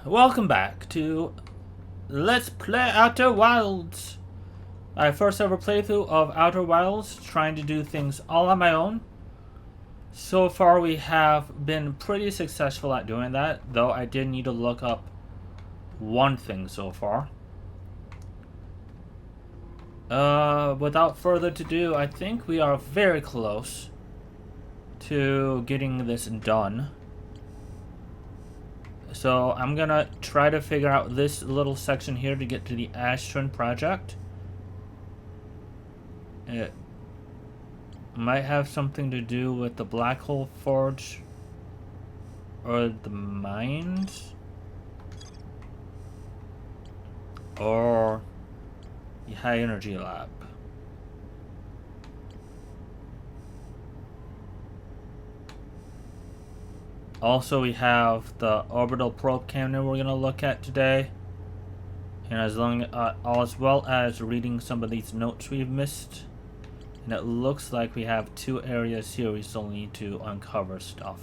welcome back to Let's Play Outer Wilds. My first ever playthrough of Outer Wilds, trying to do things all on my own. So far we have been pretty successful at doing that, though I did need to look up one thing so far. Without further ado, I think we are very close to getting this done. So I'm gonna try to figure out this little section here to get to the Ashton project. It might have something to do with the Black Hole Forge or the mines or the High Energy Lab. Also, we have the orbital probe camera we're going to look at today, and as well as reading some of these notes we've missed. And it looks like we have two areas here we still need to uncover stuff.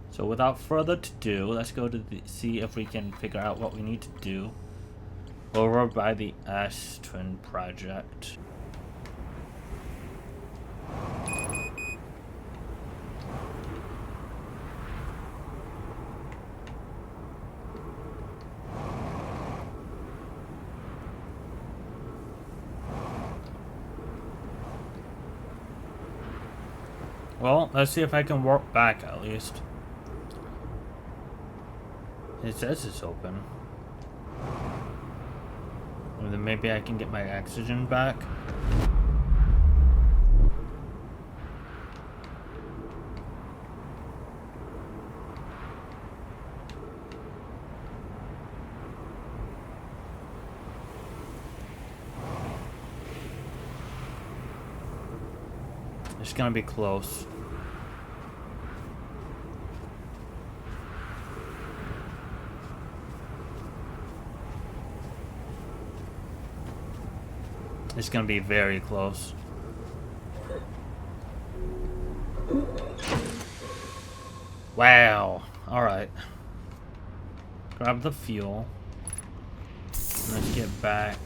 So without further ado, let's go to see if we can figure out what we need to do over by the Ashton project. Well, let's see if I can warp back at least. It says it's open. And then maybe I can get my oxygen back. It's gonna be close. It's gonna be very close. Wow. Alright. Grab the fuel. Let's get back.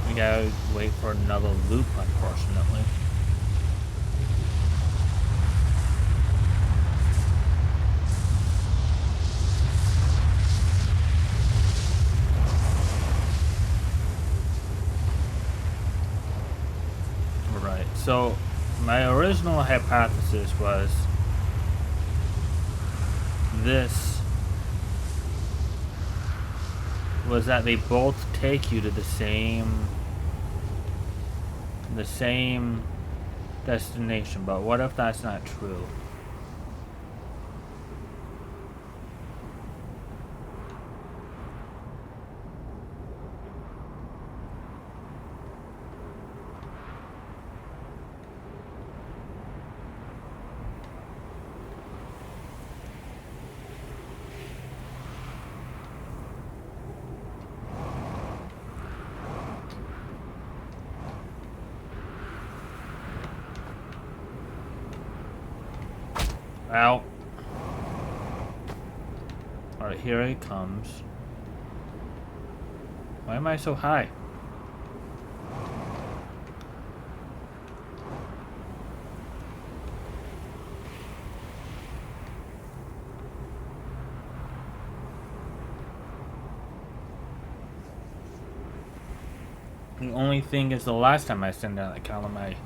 We gotta wait for another loop, unfortunately. Right, so my original hypothesis was that they both take you to the same destination, but what if that's not true? Ow. Alright, here he comes. Why am I so high? The only thing is the last time I sent out that column, I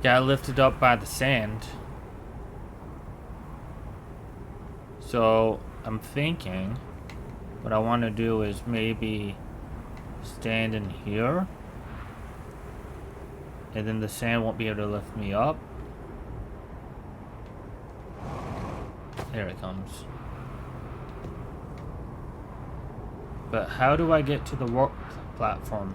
got lifted up by the sand. So I'm thinking what I want to do is maybe stand in here, and then the sand won't be able to lift me up. There it comes. But how do I get to the warp platform?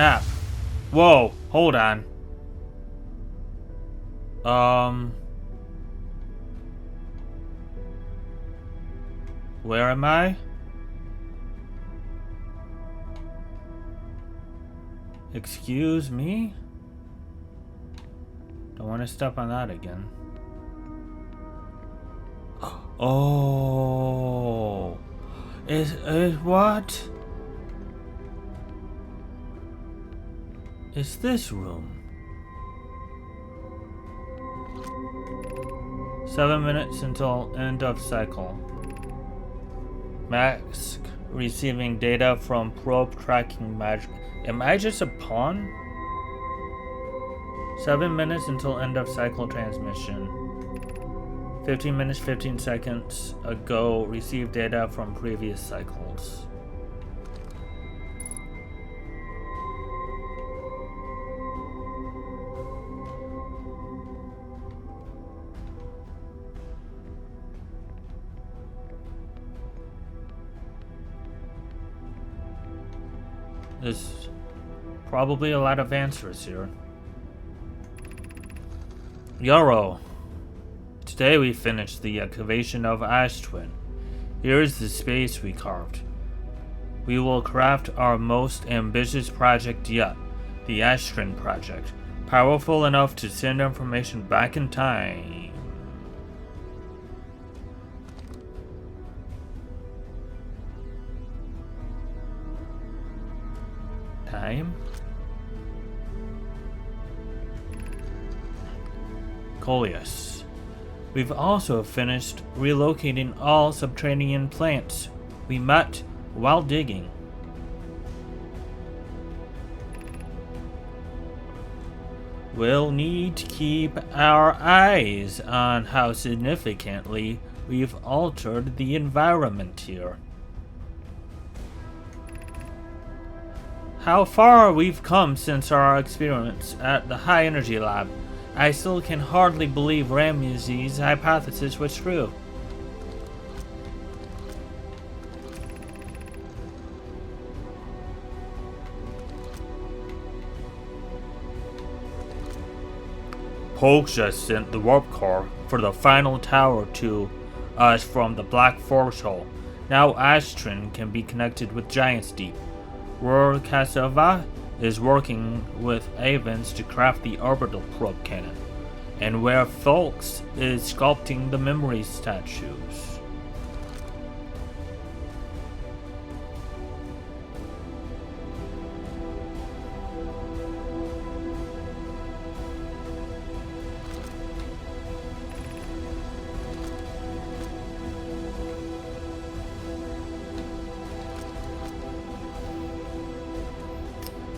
snap. Whoa, hold on. Where am I? Excuse me? Don't want to step on that again. Oh. Is what? Is this room? 7 minutes until end of cycle. Mask receiving data from probe tracking magic. Am I just a pawn? 7 minutes until end of cycle transmission. 15 minutes, 15 seconds ago, received data from previous cycles. There's probably a lot of answers here. Yarrow. Today we finished the excavation of Ash Twin. Here is the space we carved. We will craft our most ambitious project yet, the Ash Twin project, powerful enough to send information back in time. Coleus. We've also finished relocating all subterranean plants we met while digging. We'll need to keep our eyes on how significantly we've altered the environment here. How far we've come since our experiments at the High Energy Lab. I still can hardly believe Ramsey's hypothesis was true. Polk just sent the warp core for the final tower to us from the Black Forest Hole. Now Astron can be connected with Giant's Deep, where Cassava is working with Avens to craft the orbital probe cannon, and where Folks is sculpting the memory statues.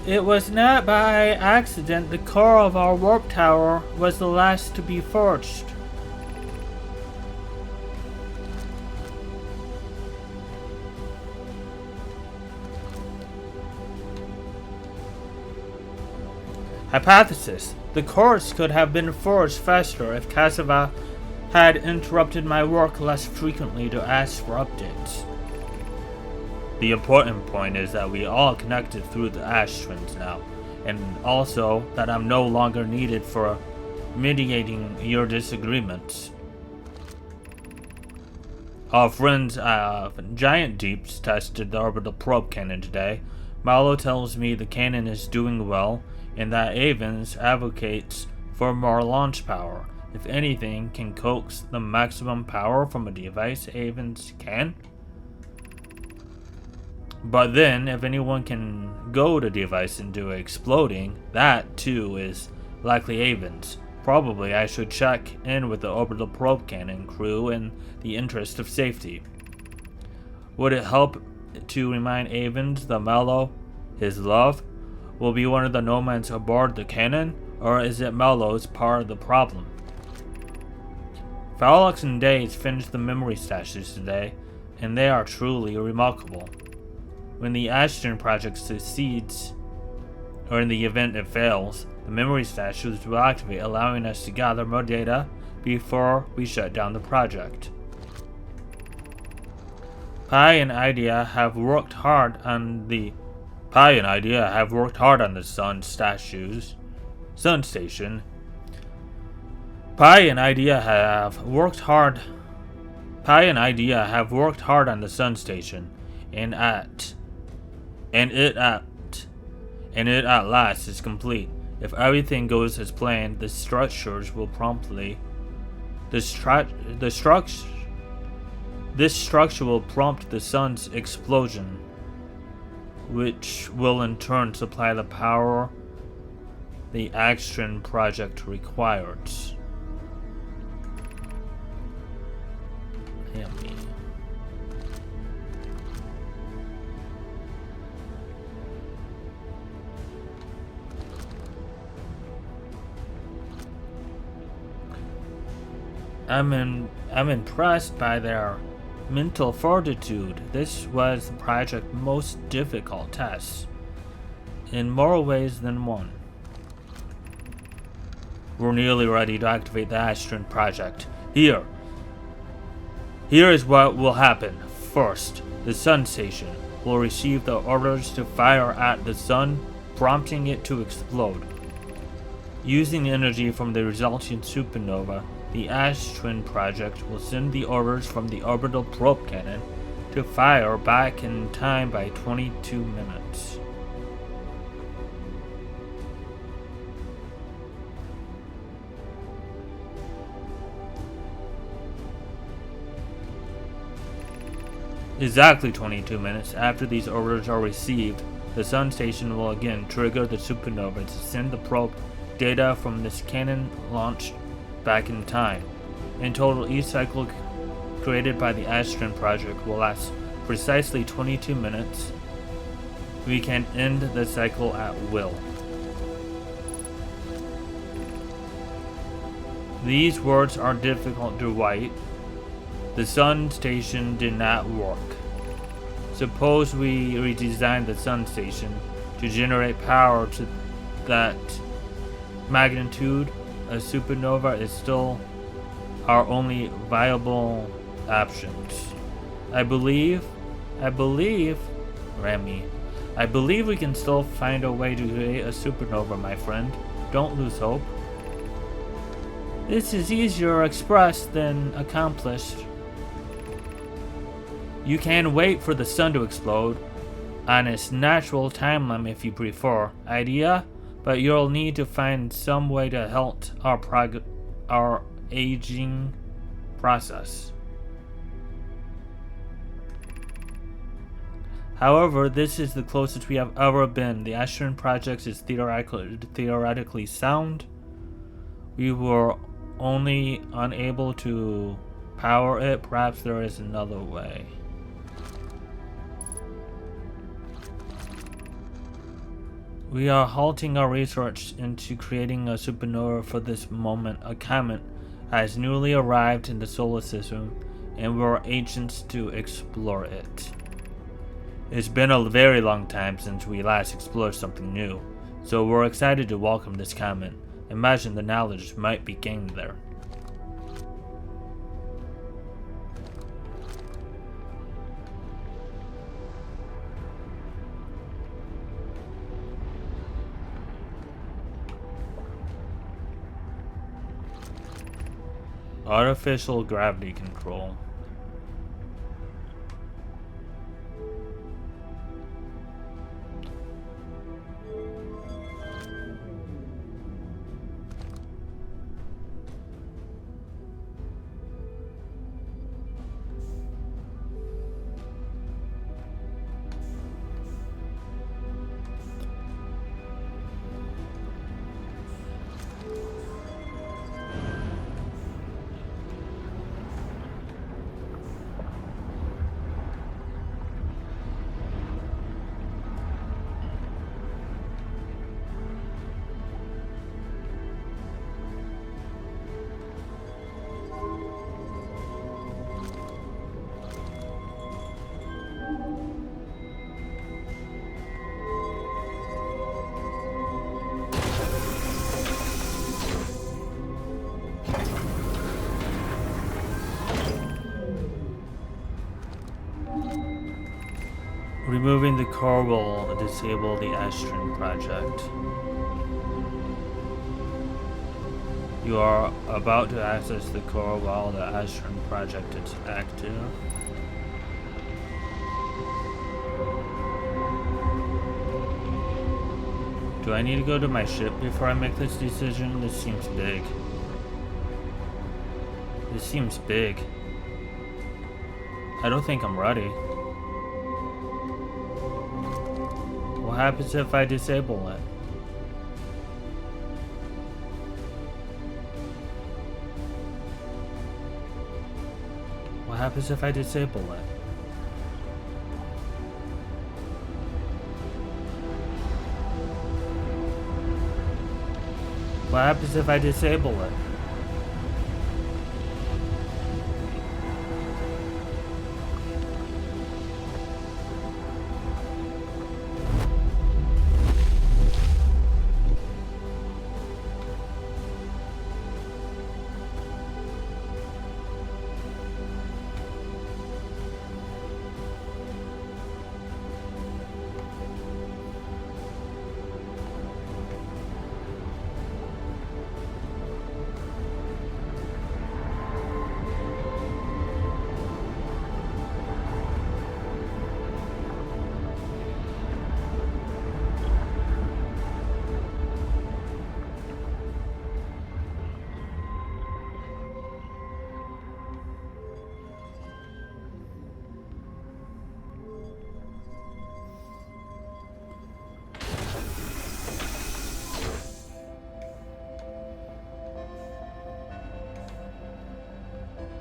It was not by accident the core of our warp tower was the last to be forged. Hypothesis. The cores could have been forged faster if Cassava had interrupted my work less frequently to ask for updates. The important point is that we all connected through the Ash Twins now, and also that I'm no longer needed for mediating your disagreements. Our friends Giant Deeps tested the orbital probe cannon today. Malo tells me the cannon is doing well, and that Avens advocates for more launch power. If anything can coax the maximum power from a device, Avens can. But then, if anyone can goad a device into exploding, that too is likely Avens. Probably I should check in with the orbital probe cannon crew in the interest of safety. Would it help to remind Avens that Mello, his love, will be one of the nomads aboard the cannon, or is it Mello's part of the problem? Fallox and Days finished the memory stashes today, and they are truly remarkable. When the Ashton project succeeds, or in the event it fails, the memory stashes will activate, allowing us to gather more data before we shut down the project. Pi and Idea have worked hard on the Pi and Idea have worked hard on the Sun Station. Pi and Idea have worked hard. Pi and Idea have worked hard on the Sun Station, and it at last is complete. If everything goes as planned, the structures will promptly. This structure will prompt the Sun's explosion, which will in turn supply the power the Action Project requires. Yummy. I'm impressed by their mental fortitude. This was the project's most difficult test, in more ways than one. We're nearly ready to activate the Action Project. Here is what will happen. First, the Sun Station will receive the orders to fire at the Sun, prompting it to explode. Using energy from the resulting supernova, the Action Project will send the orders from the orbital probe cannon to fire back in time by 22 minutes. Exactly 22 minutes after these orders are received, the Sun Station will again trigger the supernova to send the probe data from this cannon launched back in time. In total, each cycle created by the Action Project will last precisely 22 minutes. We can end the cycle at will. These words are difficult to write. The Sun Station did not work. Suppose we redesign the Sun Station to generate power to that magnitude. A supernova is still our only viable options. I believe, Remy, I believe we can still find a way to create a supernova, my friend. Don't lose hope. This is easier expressed than accomplished. You can wait for the Sun to explode on its natural timeline if you prefer. Idea? But you'll need to find some way to halt our aging process. However, this is the closest we have ever been. The Action Project is theoretically sound. We were only unable to power it. Perhaps there is another way. We are halting our research into creating a supernova for this moment. A comet has newly arrived in the solar system, and we're agents to explore it. It's been a very long time since we last explored something new, so we're excited to welcome this comet. Imagine the knowledge might be gained there. Artificial gravity control. Removing the core will disable the Astron project. You are about to access the core while the Astron project is active. Do I need to go to my ship before I make this decision? This seems big. This seems big. I don't think I'm ready. What happens if I disable it? What happens if I disable it? What happens if I disable it?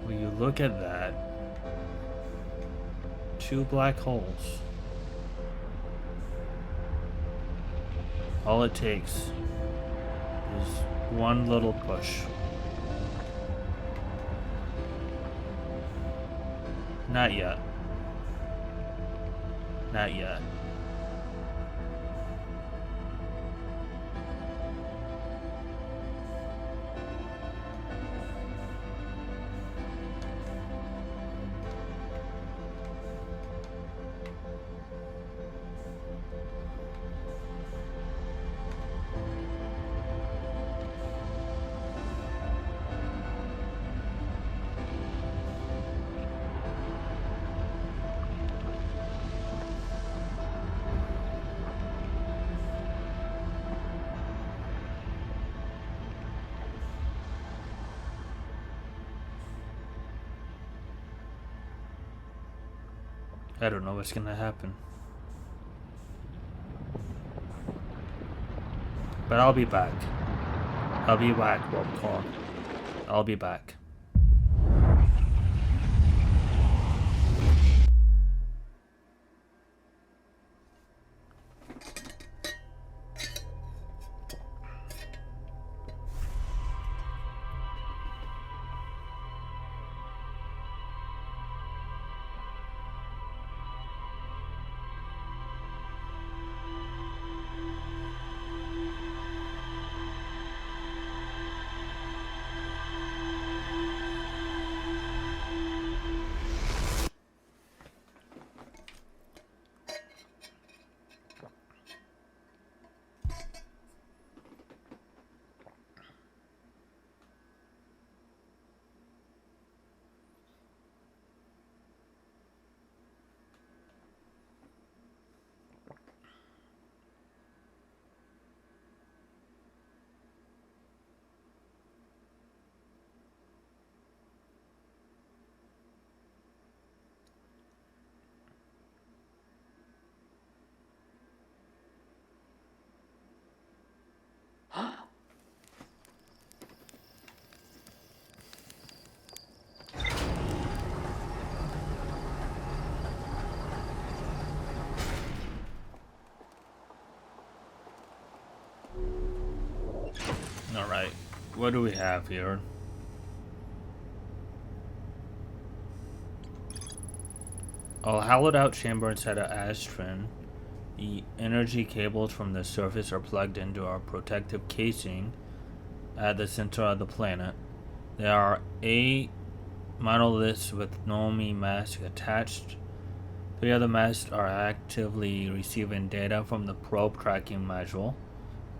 Will you look at that? 2 black holes. All it takes is one little push. Not yet. Not yet. I don't know what's gonna happen. But I'll be back. I'll be back, World Core. I'll be back. Alright, what do we have here? A hollowed out chamber inside an Astron. The energy cables from the surface are plugged into our protective casing at the center of the planet. There are 8 monoliths with Nomi masks attached. Three of the masts are actively receiving data from the probe tracking module,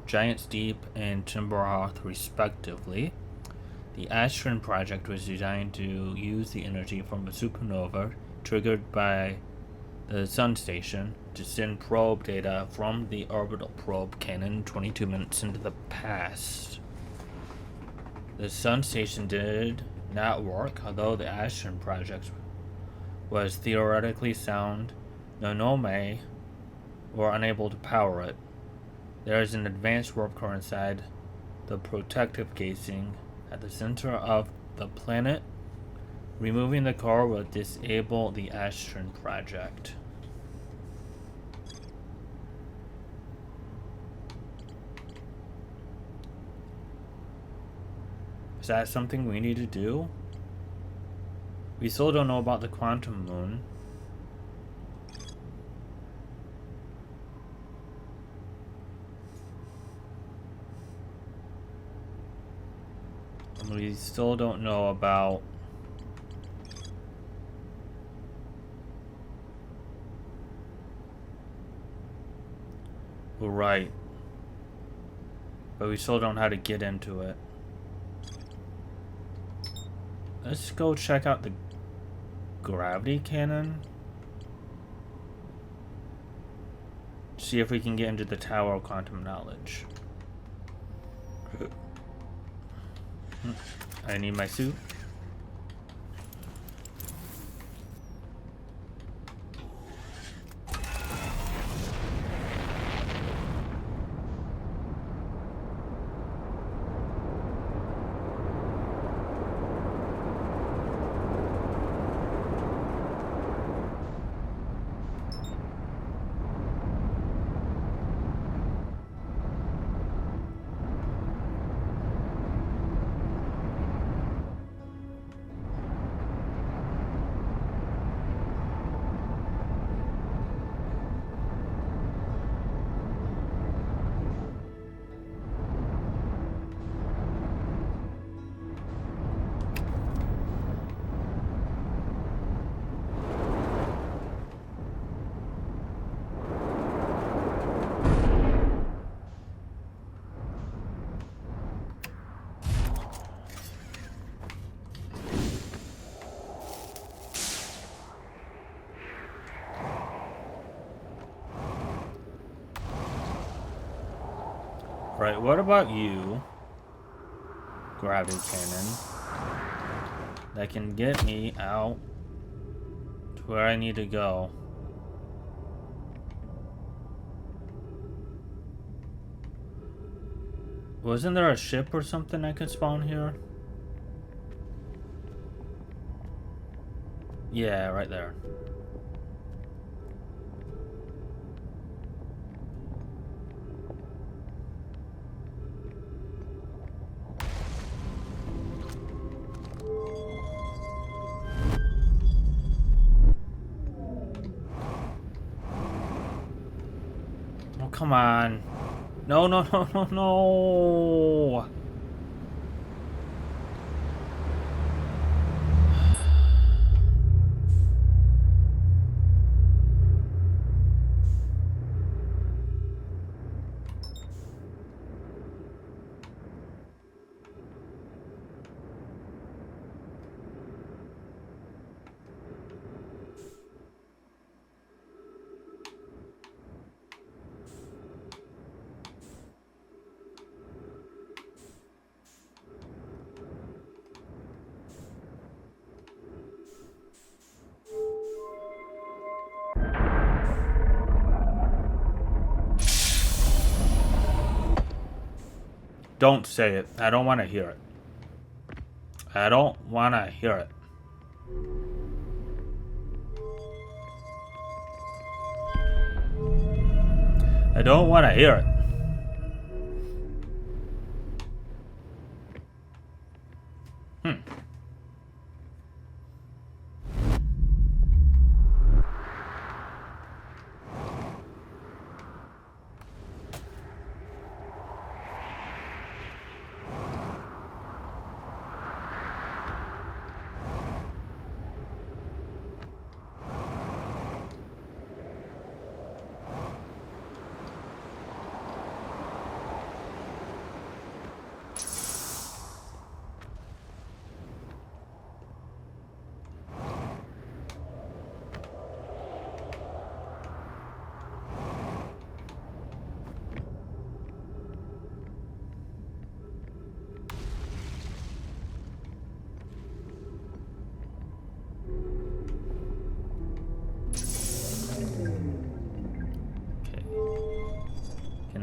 Giant's Deep and Timberhearth respectively. The Astron project was designed to use the energy from a supernova triggered by the Sun Station to send probe data from the orbital probe cannon 22 minutes into the past. The Sun Station did not work, although the Astron project was theoretically sound. The Nome were unable to power it. There is an advanced warp core inside the protective casing at the center of the planet. Removing the core will disable the Astron project. Is that something we need to do? We still don't know about the quantum moon. And we still don't know about right. But we still don't know how to get into it. Let's go check out the gravity cannon. See if we can get into the Tower of Quantum Knowledge. I need my suit. Right, what about you? Gravity cannon. That can get me out to where I need to go. Wasn't there a ship or something I could spawn here? Yeah, right there. Oh, come on. No, no, no, no, no. Don't say it. I don't want to hear it. I don't want to hear it. I don't want to hear it.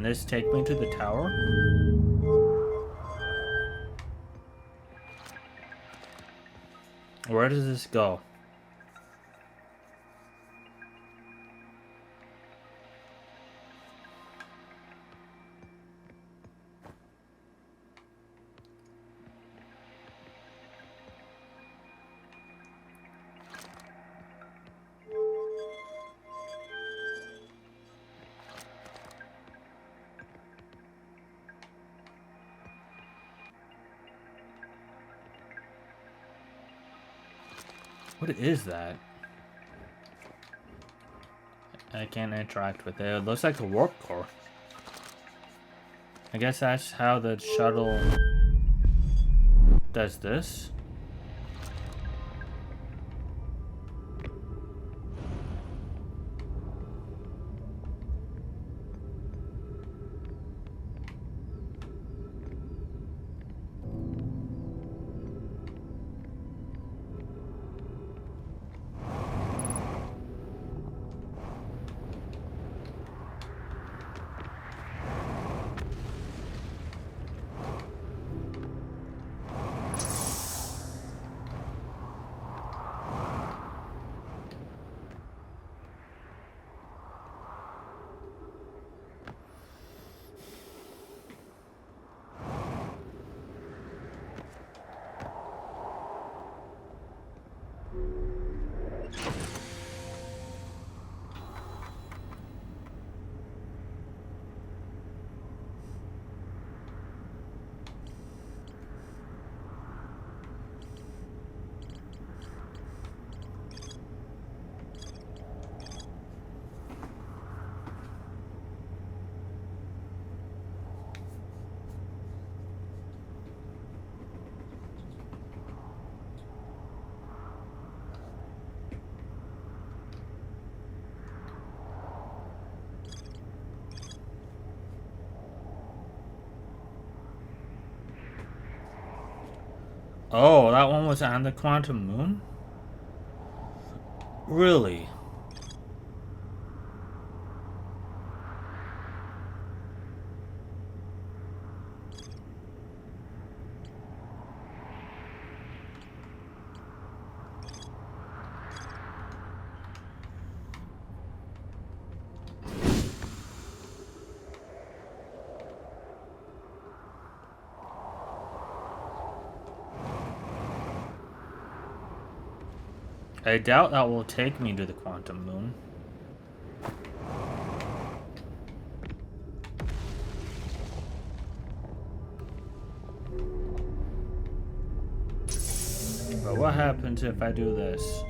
this take me to the tower? Where does this go? What is that? I can't interact with it. It looks like a warp core. I guess that's how the shuttle does this. Oh, that one was on the quantum moon? Really? I doubt that will take me to the quantum moon. But what happens if I do this?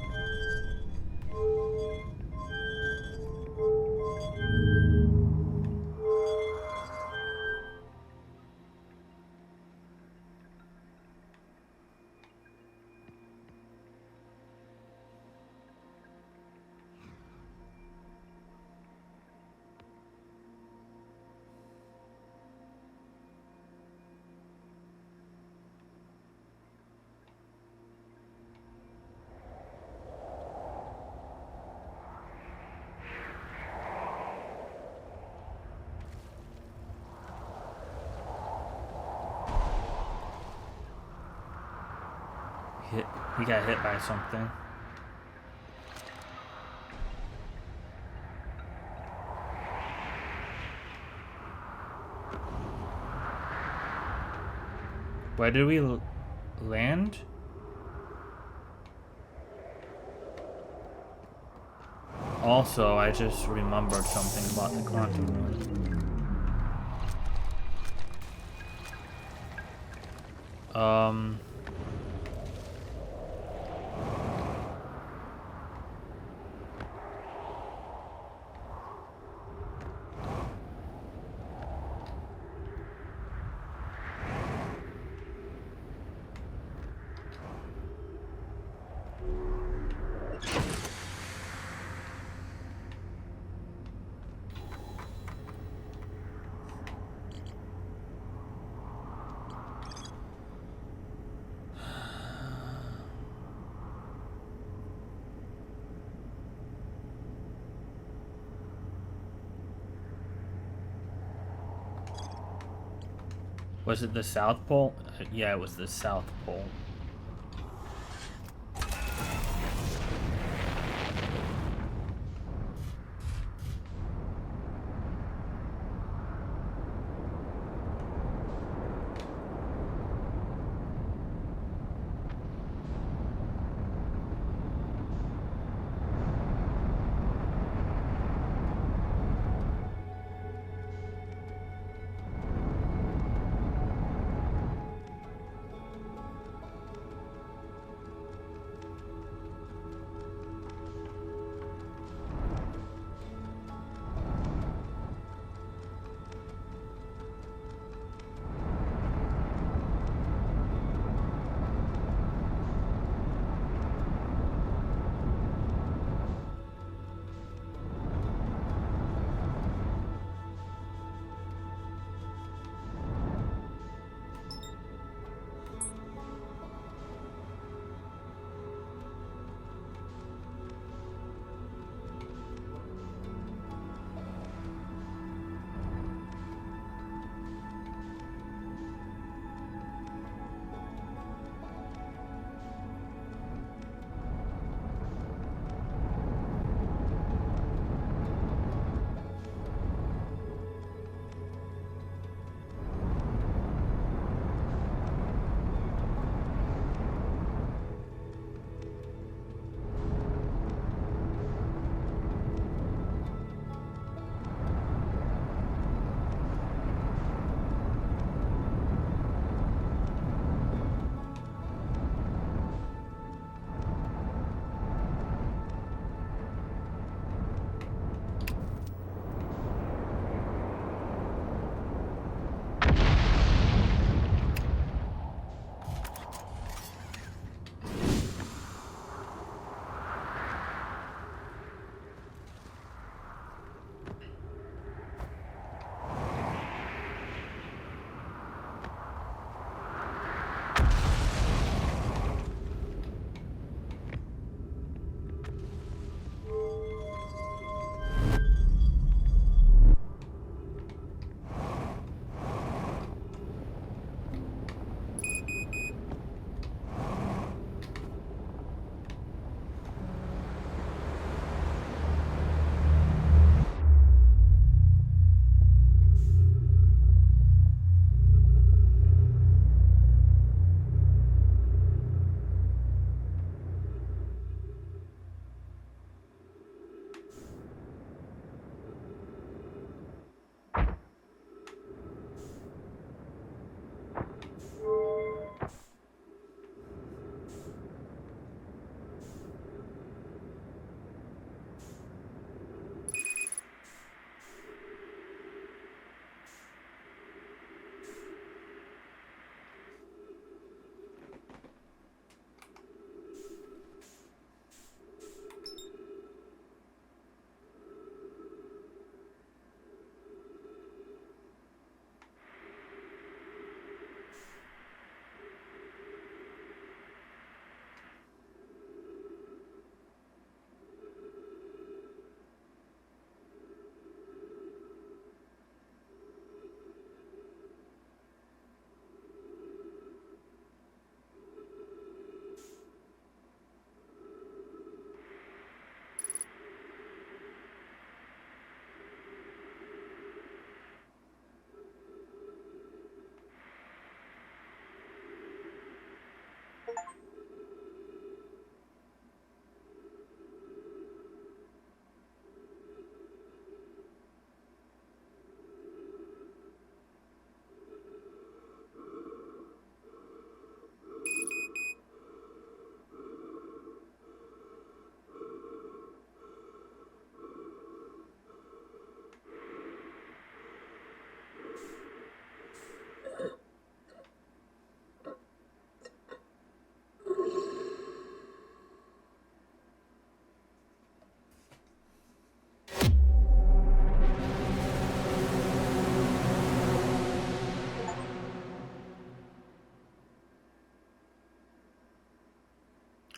He got hit by something. Where did we land? Also, I just remembered something about the quantum moon. Was it the South Pole? Yeah, it was the South Pole.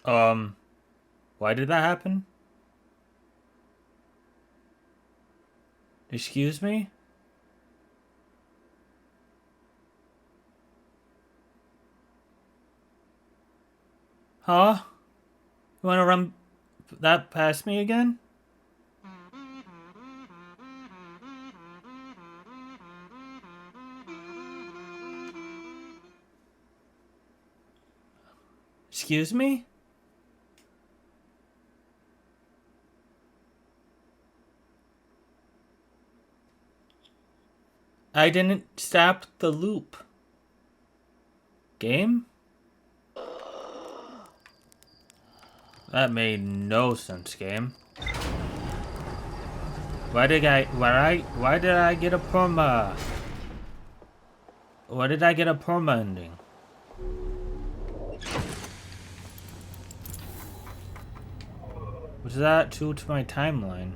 Um, why did that happen? Excuse me? Huh? You wanna run that past me again? Excuse me? I didn't stop the loop. Game? That made no sense, game. Why did I get a perma? Why did I get a perma ending? Was that true to my timeline?